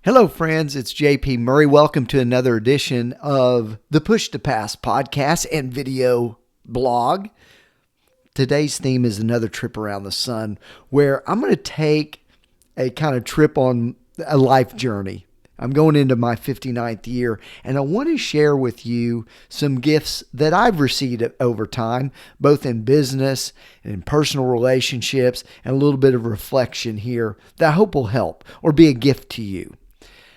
Hello, friends. It's JP Murray. Welcome to another edition of the Push to Pass podcast and video blog. Today's theme is another trip around the sun, where I'm going to take a kind of trip on a life journey. I'm going into my 59th year, and I want to share with you some gifts that I've received over time, both in business and in personal relationships, and a little bit of reflection here that I hope will help or be a gift to you.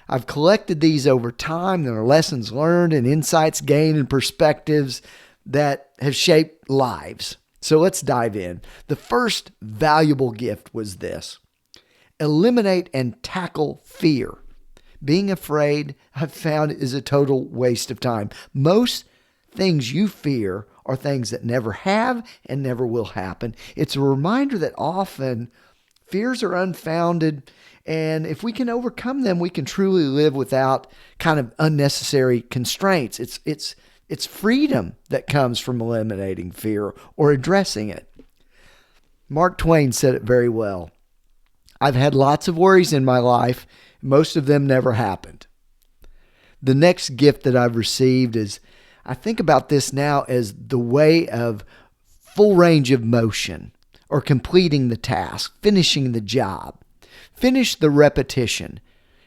I've collected these over time. There are lessons learned and insights gained and perspectives that have shaped lives. So let's dive in. The first valuable gift was this: eliminate and tackle fear. Being afraid, I've found, is a total waste of time. Most things you fear are things that never have and never will happen. It's a reminder that often fears are unfounded, and if we can overcome them, we can truly live without kind of unnecessary constraints. It's freedom that comes from eliminating fear or addressing it. Mark Twain said it very well. I've had lots of worries in my life. Most of them never happened. The next gift that I've received is, I think about this now as the way of full range of motion, or completing the task, finishing the job. Finish the repetition.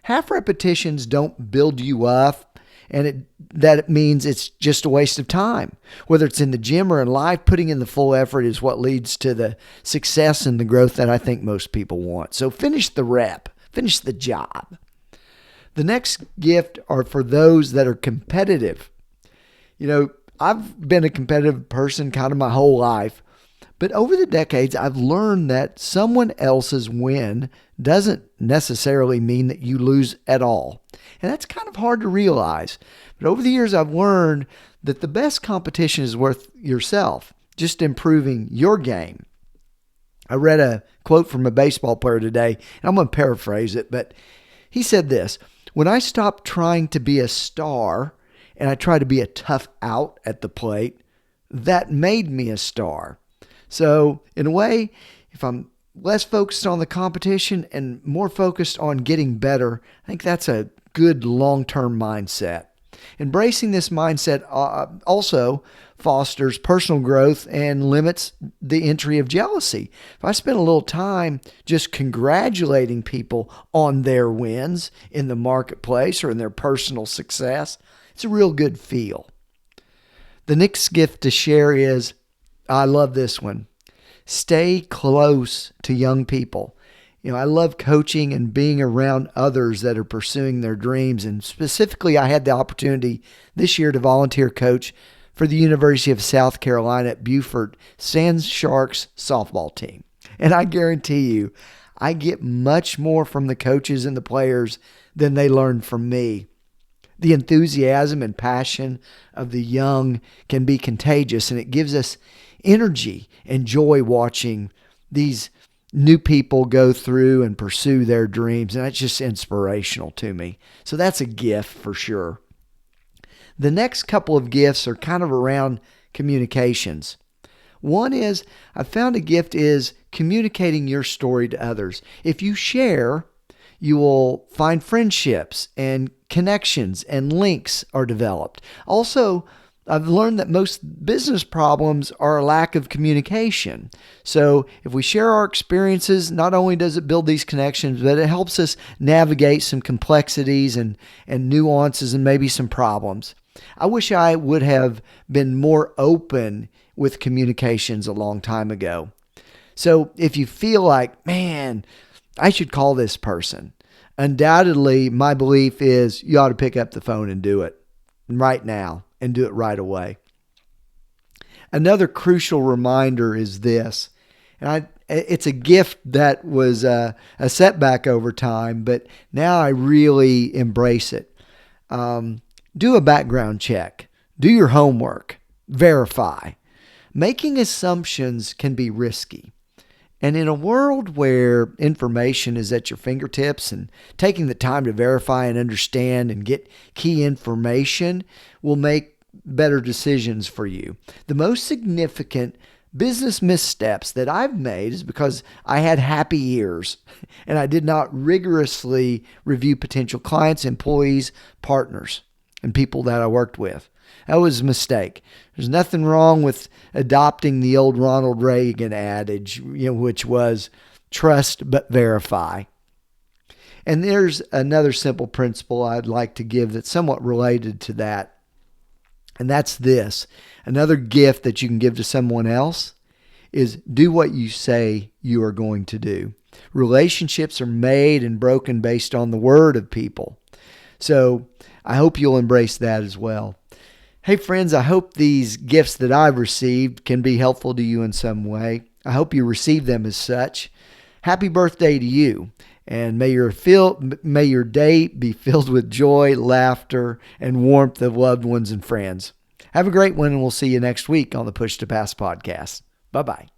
Half repetitions don't build you up, and that means it's just a waste of time. Whether it's in the gym or in life, putting in the full effort is what leads to the success and the growth that I think most people want. So finish the rep, finish the job. The next gift are for those that are competitive. You know, I've been a competitive person kind of my whole life. But over the decades, I've learned that someone else's win doesn't necessarily mean that you lose at all. And that's kind of hard to realize. But over the years, I've learned that the best competition is worth yourself, just improving your game. I read a quote from a baseball player today, and I'm going to paraphrase it, but he said this: "When I stopped trying to be a star and I tried to be a tough out at the plate, that made me a star." So in a way, if I'm less focused on the competition and more focused on getting better, I think that's a good long-term mindset. Embracing this mindset also fosters personal growth and limits the entry of jealousy. If I spend a little time just congratulating people on their wins in the marketplace or in their personal success, it's a real good feel. The next gift to share is, I love this one: stay close to young people. You know, I love coaching and being around others that are pursuing their dreams. And specifically, I had the opportunity this year to volunteer coach for the University of South Carolina at Beaufort Sand Sharks softball team. And I guarantee you, I get much more from the coaches and the players than they learn from me. The enthusiasm and passion of the young can be contagious, and it gives us energy and joy watching these new people go through and pursue their dreams. And that's just inspirational to me. So that's a gift for sure. The next couple of gifts are kind of around communications. One is, I found a gift is communicating your story to others. If you share, you will find friendships and connections and links are developed. Also, I've learned that most business problems are a lack of communication. So if we share our experiences, not only does it build these connections, but it helps us navigate some complexities and nuances and maybe some problems. I wish I would have been more open with communications a long time ago. So if you feel like, man, I should call this person, undoubtedly my belief is you ought to pick up the phone and do it right now. And do it right away. Another crucial reminder is this, and it's a gift that was a setback over time, but now I really embrace it. Do a background check. Do your homework. Verify. Making assumptions can be risky. And in a world where information is at your fingertips, and taking the time to verify and understand and get key information will make better decisions for you. The most significant business missteps that I've made is because I had happy years and I did not rigorously review potential clients, employees, partners, and people that I worked with. That was a mistake. There's nothing wrong with adopting the old Ronald Reagan adage, which was trust but verify. And there's another simple principle I'd like to give that's somewhat related to that. And that's this. Another gift that you can give to someone else is do what you say you are going to do. Relationships are made and broken based on the word of people. So I hope you'll embrace that as well. Hey friends, I hope these gifts that I've received can be helpful to you in some way. I hope you receive them as such. Happy birthday to you. And may your day be filled with joy, laughter, and warmth of loved ones and friends. Have a great one, and we'll see you next week on the Push to Pass podcast. Bye-bye.